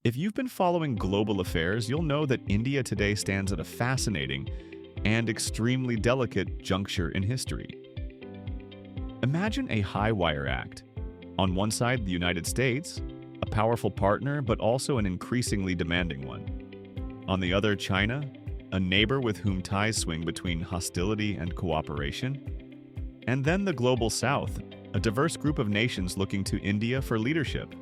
If you've been following global affairs, you'll know that India today stands at a fascinating and extremely delicate juncture in history. Imagine a high-wire act. On one side, the United States, a powerful partner but also an increasingly demanding one. On the other, China, a neighbor with whom ties swing between hostility and cooperation. And then the global South, a diverse group of nations looking to India for leadership.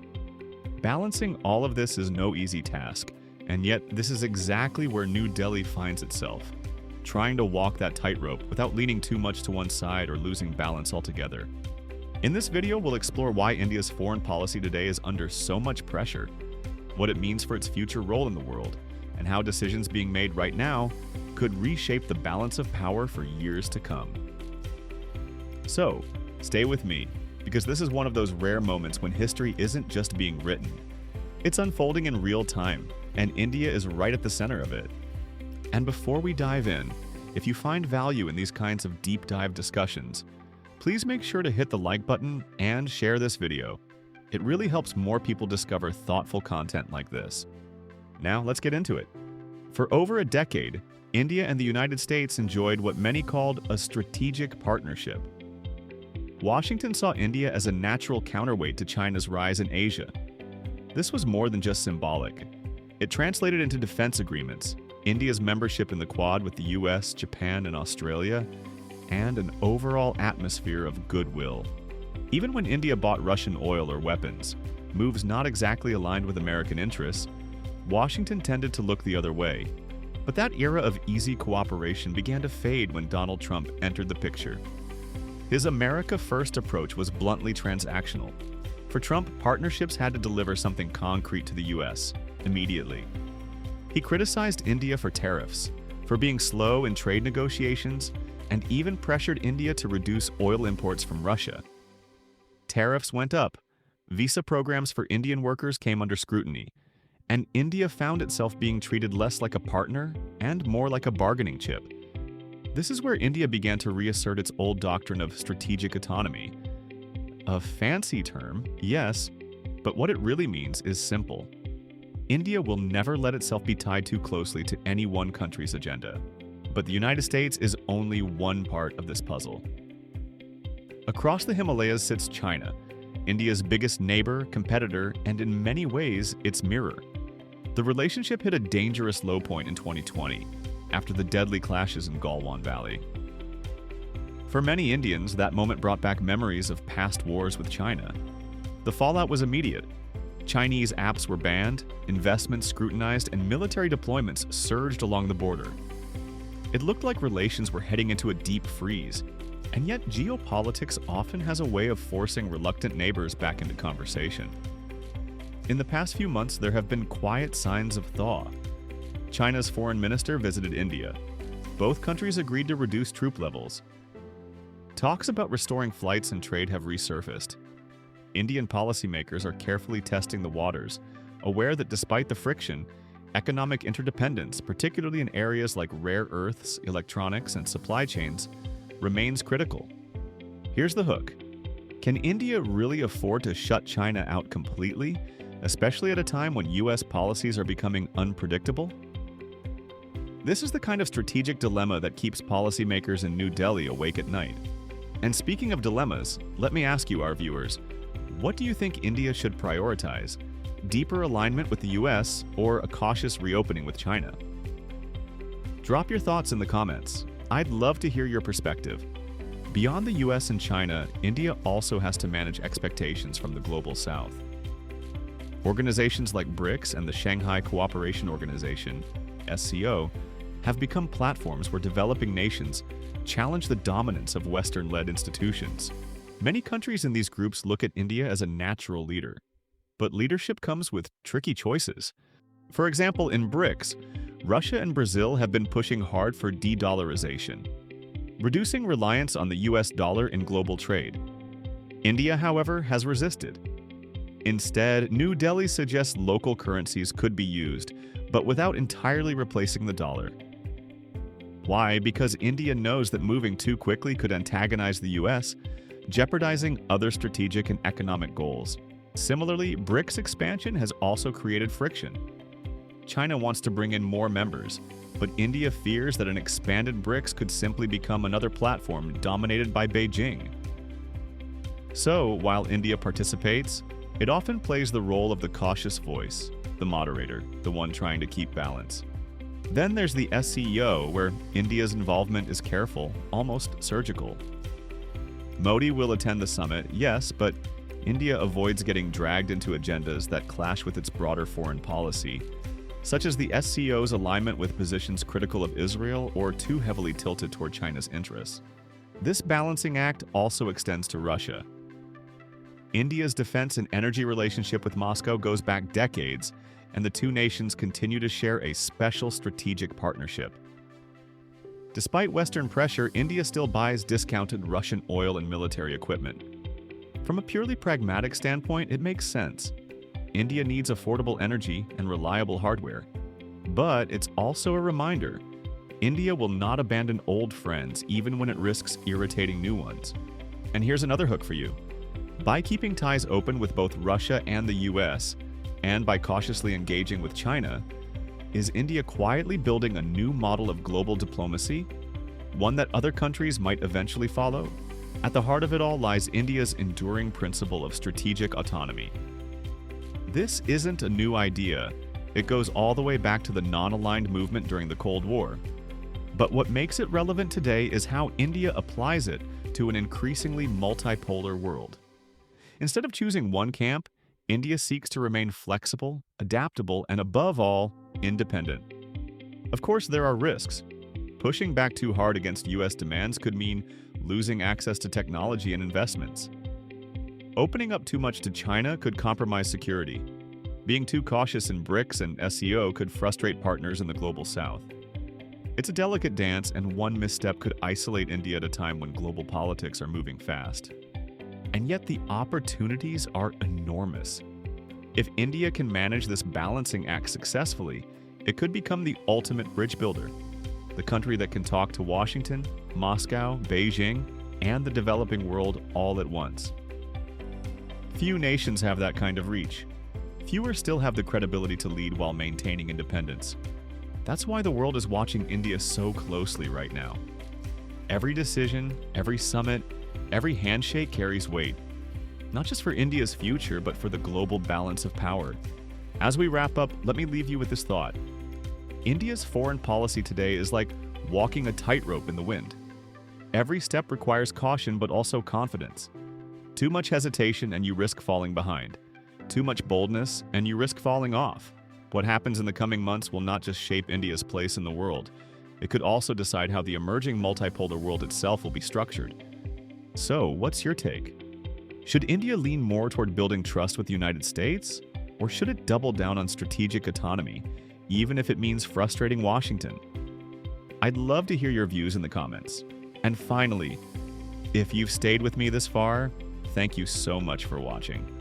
Balancing all of this is no easy task, and yet this is exactly where New Delhi finds itself, trying to walk that tightrope without leaning too much to one side or losing balance altogether. In this video, we'll explore why India's foreign policy today is under so much pressure, what it means for its future role in the world, and how decisions being made right now could reshape the balance of power for years to come. So, stay with me, because this is one of those rare moments when history isn't just being written. It's unfolding in real time, and India is right at the center of it. And before we dive in, if you find value in these kinds of deep dive discussions, please make sure to hit the like button and share this video. It really helps more people discover thoughtful content like this. Now, let's get into it. For over a decade, India and the United States enjoyed what many called a strategic partnership. Washington saw India as a natural counterweight to China's rise in Asia. This was more than just symbolic. It translated into defense agreements, India's membership in the Quad with the US, Japan, and Australia, and an overall atmosphere of goodwill. Even when India bought Russian oil or weapons, moves not exactly aligned with American interests, Washington tended to look the other way. But that era of easy cooperation began to fade when Donald Trump entered the picture. His America First approach was bluntly transactional. For Trump, partnerships had to deliver something concrete to the US, immediately. He criticized India for tariffs, for being slow in trade negotiations, and even pressured India to reduce oil imports from Russia. Tariffs went up, visa programs for Indian workers came under scrutiny, and India found itself being treated less like a partner and more like a bargaining chip. This is where India began to reassert its old doctrine of strategic autonomy. A fancy term, yes, but what it really means is simple. India will never let itself be tied too closely to any one country's agenda. But the United States is only one part of this puzzle. Across the Himalayas sits China, India's biggest neighbor, competitor, and in many ways, its mirror. The relationship hit a dangerous low point in 2020, after the deadly clashes in Galwan Valley. For many Indians, that moment brought back memories of past wars with China. The fallout was immediate. Chinese apps were banned, investments scrutinized, and military deployments surged along the border. It looked like relations were heading into a deep freeze, and yet geopolitics often has a way of forcing reluctant neighbors back into conversation. In the past few months, there have been quiet signs of thaw. China's foreign minister visited India. Both countries agreed to reduce troop levels. Talks about restoring flights and trade have resurfaced. Indian policymakers are carefully testing the waters, aware that despite the friction, economic interdependence, particularly in areas like rare earths, electronics, and supply chains, remains critical. Here's the hook. Can India really afford to shut China out completely, especially at a time when US policies are becoming unpredictable? This is the kind of strategic dilemma that keeps policymakers in New Delhi awake at night. And speaking of dilemmas, let me ask you, our viewers, what do you think India should prioritize? Deeper alignment with the US or a cautious reopening with China? Drop your thoughts in the comments. I'd love to hear your perspective. Beyond the US and China, India also has to manage expectations from the global South. Organizations like BRICS and the Shanghai Cooperation Organization, SCO, have become platforms where developing nations challenge the dominance of Western-led institutions. Many countries in these groups look at India as a natural leader, but leadership comes with tricky choices. For example, in BRICS, Russia and Brazil have been pushing hard for de-dollarization, reducing reliance on the US dollar in global trade. India, however, has resisted. Instead, New Delhi suggests local currencies could be used, but without entirely replacing the dollar. Why? Because India knows that moving too quickly could antagonize the US, jeopardizing other strategic and economic goals. Similarly, BRICS expansion has also created friction. China wants to bring in more members, but India fears that an expanded BRICS could simply become another platform dominated by Beijing. So, while India participates, it often plays the role of the cautious voice, the moderator, the one trying to keep balance. Then there's the SCO, where India's involvement is careful, almost surgical. Modi will attend the summit, yes, but India avoids getting dragged into agendas that clash with its broader foreign policy, such as the SCO's alignment with positions critical of Israel or too heavily tilted toward China's interests. This balancing act also extends to Russia. India's defense and energy relationship with Moscow goes back decades, and the two nations continue to share a special strategic partnership. Despite Western pressure, India still buys discounted Russian oil and military equipment. From a purely pragmatic standpoint, it makes sense. India needs affordable energy and reliable hardware. But it's also a reminder, India will not abandon old friends even when it risks irritating new ones. And here's another hook for you. By keeping ties open with both Russia and the US, and by cautiously engaging with China, is India quietly building a new model of global diplomacy? One that other countries might eventually follow? At the heart of it all lies India's enduring principle of strategic autonomy. This isn't a new idea. It goes all the way back to the non-aligned movement during the Cold War. But what makes it relevant today is how India applies it to an increasingly multipolar world. Instead of choosing one camp, India seeks to remain flexible, adaptable, and above all, independent. Of course, there are risks. Pushing back too hard against US demands could mean losing access to technology and investments. Opening up too much to China could compromise security. Being too cautious in BRICS and SCO could frustrate partners in the global south. It's a delicate dance, and one misstep could isolate India at a time when global politics are moving fast. And yet the opportunities are enormous. If India can manage this balancing act successfully, it could become the ultimate bridge builder, the country that can talk to Washington, Moscow, Beijing, and the developing world all at once. Few nations have that kind of reach. Fewer still have the credibility to lead while maintaining independence. That's why the world is watching India so closely right now. Every decision, every summit, every handshake carries weight, not just for India's future, but for the global balance of power. As we wrap up, let me leave you with this thought. India's foreign policy today is like walking a tightrope in the wind. Every step requires caution, but also confidence. Too much hesitation and you risk falling behind. Too much boldness and you risk falling off. What happens in the coming months will not just shape India's place in the world. It could also decide how the emerging multipolar world itself will be structured. So, what's your take? Should India lean more toward building trust with the United States? Or should it double down on strategic autonomy, even if it means frustrating Washington? I'd love to hear your views in the comments. And finally, if you've stayed with me this far, thank you so much for watching.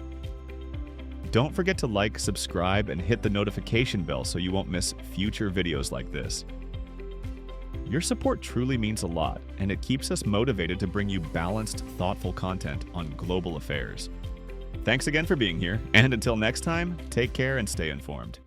Don't forget to like, subscribe, and hit the notification bell so you won't miss future videos like this. Your support truly means a lot, and it keeps us motivated to bring you balanced, thoughtful content on global affairs. Thanks again for being here, and until next time, take care and stay informed.